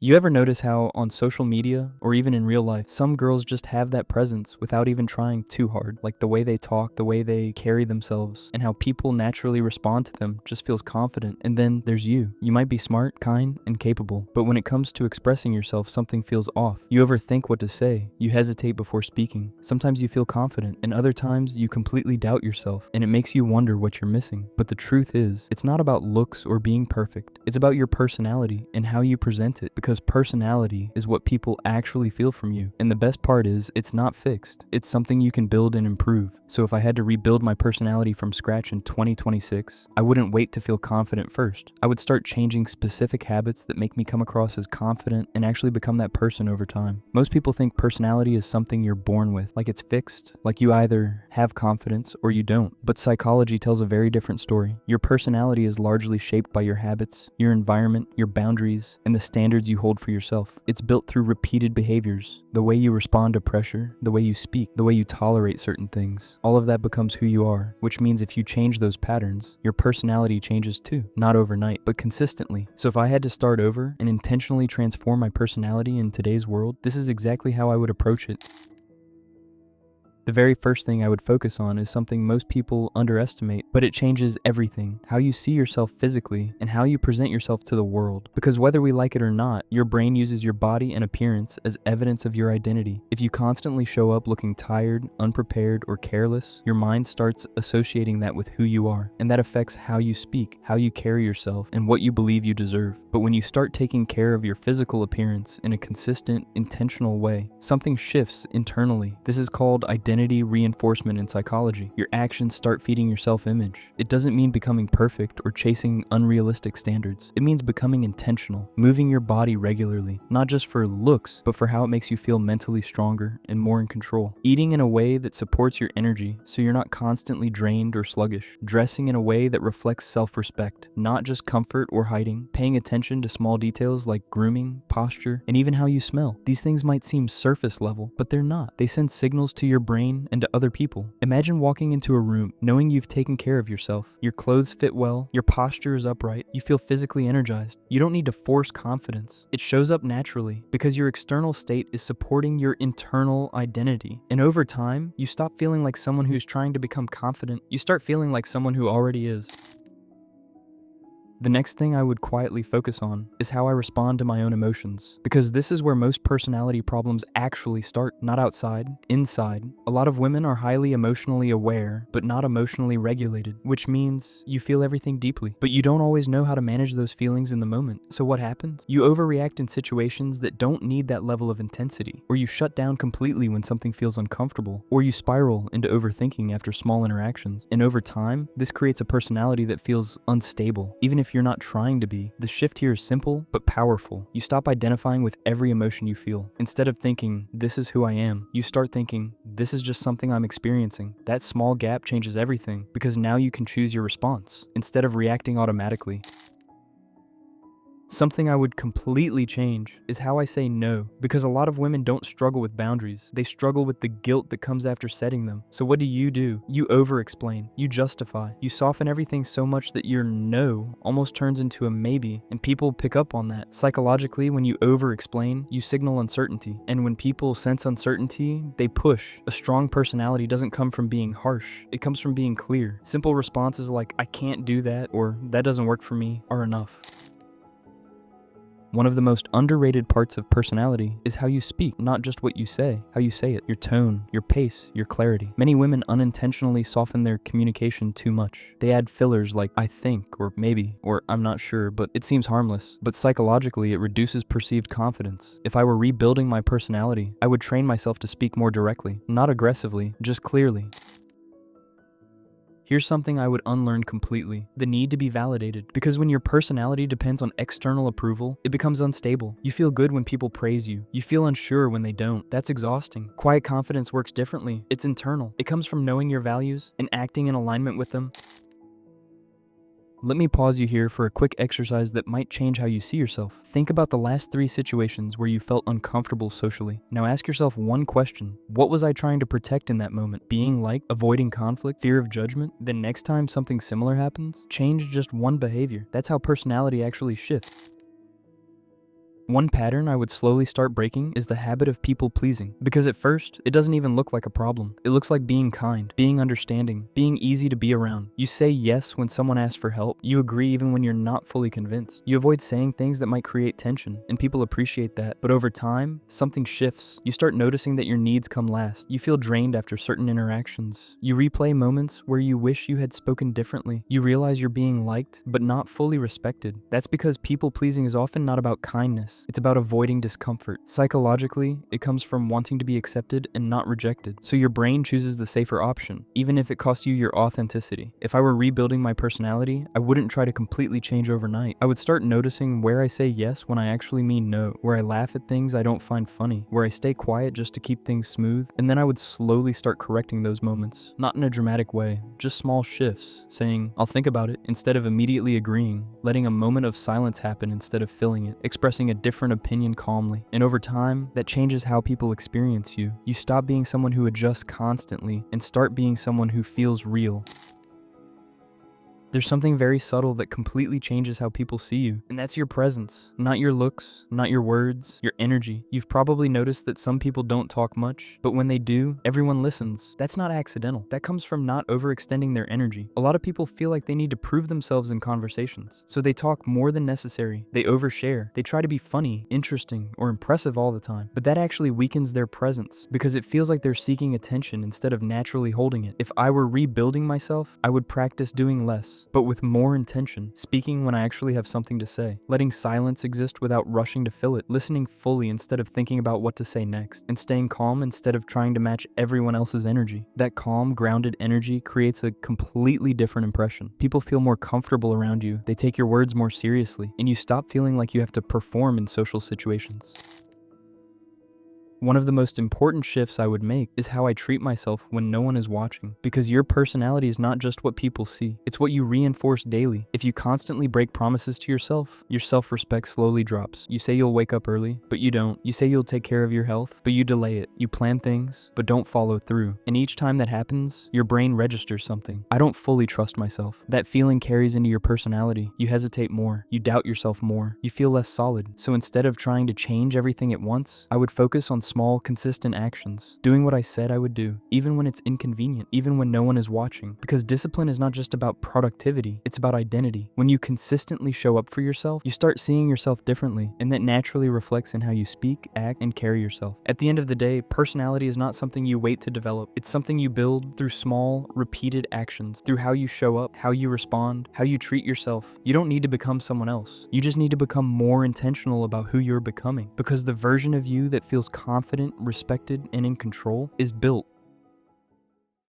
You ever notice how on social media or even in real life, some girls just have that presence without even trying too hard? Like the way they talk, the way they carry themselves, and how people naturally respond to them just feels confident. And then there's you. You might be smart, kind, and capable, but when it comes to expressing yourself, something feels off. You overthink what to say. You hesitate before speaking. Sometimes you feel confident, and other times you completely doubt yourself, and it makes you wonder what you're missing. But the truth is, it's not about looks or being perfect. It's about your personality and how you present it, because personality is what people actually feel from you. And the best part is, it's not fixed. It's something you can build and improve. So if I had to rebuild my personality from scratch in 2026, I wouldn't wait to feel confident first. I would start changing specific habits that make me come across as confident and actually become that person over time. Most people think personality is something you're born with, like it's fixed, like you either have confidence or you don't. But psychology tells a very different story. Your personality is largely shaped by your habits, your environment, your boundaries, and the standards you hold for yourself. It's built through repeated behaviors, the way you respond to pressure, the way you speak, the way you tolerate certain things. All of that becomes who you are, which means if you change those patterns, your personality changes too. Not overnight, but consistently. So if I had to start over and intentionally transform my personality in today's world, this is exactly how I would approach it. The very first thing I would focus on is something most people underestimate, but it changes everything: how you see yourself physically and how you present yourself to the world. Because whether we like it or not, your brain uses your body and appearance as evidence of your identity. If you constantly show up looking tired, unprepared, or careless, your mind starts associating that with who you are, and that affects how you speak, how you carry yourself, and what you believe you deserve. But when you start taking care of your physical appearance in a consistent, intentional way, something shifts internally. This is called identity reinforcement in psychology. Your actions start feeding your self-image. It doesn't mean becoming perfect or chasing unrealistic standards. It means becoming intentional, moving your body regularly, not just for looks, but for how it makes you feel mentally stronger and more in control. Eating in a way that supports your energy so you're not constantly drained or sluggish. Dressing in a way that reflects self-respect, not just comfort or hiding. Paying attention to small details like grooming, posture, and even how you smell. These things might seem surface level, but they're not. They send signals to your brain and to other people. Imagine walking into a room knowing you've taken care of yourself. Your clothes fit well, your posture is upright, you feel physically energized. You don't need to force confidence. It shows up naturally because your external state is supporting your internal identity. And over time, you stop feeling like someone who's trying to become confident. You start feeling like someone who already is. The next thing I would quietly focus on is how I respond to my own emotions, because this is where most personality problems actually start, not outside, inside. A lot of women are highly emotionally aware, but not emotionally regulated, which means you feel everything deeply, but you don't always know how to manage those feelings in the moment. So what happens? You overreact in situations that don't need that level of intensity, or you shut down completely when something feels uncomfortable, or you spiral into overthinking after small interactions. And over time, this creates a personality that feels unstable, even if you're not trying to be. The shift here is simple but powerful. You stop identifying with every emotion you feel. Instead of thinking, this is who I am, you start thinking, this is just something I'm experiencing. That small gap changes everything, because now you can choose your response instead of reacting automatically. Something I would completely change is how I say no, because a lot of women don't struggle with boundaries. They struggle with the guilt that comes after setting them. So what do? You over-explain, you justify, you soften everything so much that your no almost turns into a maybe, and people pick up on that. Psychologically, when you over-explain, you signal uncertainty, and when people sense uncertainty, they push. A strong personality doesn't come from being harsh, it comes from being clear. Simple responses like, I can't do that, or that doesn't work for me, are enough. One of the most underrated parts of personality is how you speak, not just what you say, how you say it, your tone, your pace, your clarity. Many women unintentionally soften their communication too much. They add fillers like I think, or maybe, or I'm not sure, but it seems harmless. But psychologically, it reduces perceived confidence. If I were rebuilding my personality, I would train myself to speak more directly, not aggressively, just clearly. Here's something I would unlearn completely: the need to be validated. Because when your personality depends on external approval, it becomes unstable. You feel good when people praise you. You feel unsure when they don't. That's exhausting. Quiet confidence works differently. It's internal. It comes from knowing your values and acting in alignment with them. Let me pause you here for a quick exercise that might change how you see yourself. Think about the last 3 situations where you felt uncomfortable socially. Now ask yourself one question. What was I trying to protect in that moment? Being liked, avoiding conflict, fear of judgment? Then next time something similar happens, change just one behavior. That's how personality actually shifts. One pattern I would slowly start breaking is the habit of people pleasing. Because at first, it doesn't even look like a problem. It looks like being kind, being understanding, being easy to be around. You say yes when someone asks for help. You agree even when you're not fully convinced. You avoid saying things that might create tension, and people appreciate that. But over time, something shifts. You start noticing that your needs come last. You feel drained after certain interactions. You replay moments where you wish you had spoken differently. You realize you're being liked, but not fully respected. That's because people pleasing is often not about kindness. It's about avoiding discomfort. Psychologically, it comes from wanting to be accepted and not rejected. So your brain chooses the safer option, even if it costs you your authenticity. If I were rebuilding my personality, I wouldn't try to completely change overnight. I would start noticing where I say yes when I actually mean no, where I laugh at things I don't find funny, where I stay quiet just to keep things smooth, and then I would slowly start correcting those moments. Not in a dramatic way, just small shifts, saying, I'll think about it, instead of immediately agreeing, letting a moment of silence happen instead of filling it, expressing a different opinion calmly. And over time, that changes how people experience you. You stop being someone who adjusts constantly and start being someone who feels real. There's something very subtle that completely changes how people see you, and that's your presence. Not your looks, not your words, your energy. You've probably noticed that some people don't talk much, but when they do, everyone listens. That's not accidental. That comes from not overextending their energy. A lot of people feel like they need to prove themselves in conversations, so they talk more than necessary. They overshare. They try to be funny, interesting, or impressive all the time, but that actually weakens their presence because it feels like they're seeking attention instead of naturally holding it. If I were rebuilding myself, I would practice doing less, but with more intention, speaking when I actually have something to say, letting silence exist without rushing to fill it, listening fully instead of thinking about what to say next, and staying calm instead of trying to match everyone else's energy. That calm, grounded energy creates a completely different impression. People feel more comfortable around you, they take your words more seriously, and you stop feeling like you have to perform in social situations. One of the most important shifts I would make is how I treat myself when no one is watching, because your personality is not just what people see, it's what you reinforce daily. If you constantly break promises to yourself, your self-respect slowly drops. You say you'll wake up early, but you don't. You say you'll take care of your health, but you delay it. You plan things, but don't follow through. And each time that happens, your brain registers something. I don't fully trust myself. That feeling carries into your personality. You hesitate more. You doubt yourself more. You feel less solid. So instead of trying to change everything at once, I would focus on small, consistent actions, doing what I said I would do, even when it's inconvenient, even when no one is watching. Because discipline is not just about productivity, it's about identity. When you consistently show up for yourself, you start seeing yourself differently, and that naturally reflects in how you speak, act, and carry yourself. At the end of the day, personality is not something you wait to develop. It's something you build through small, repeated actions, through how you show up, how you respond, how you treat yourself. You don't need to become someone else. You just need to become more intentional about who you're becoming, because the version of you that feels confident, respected, and in control is built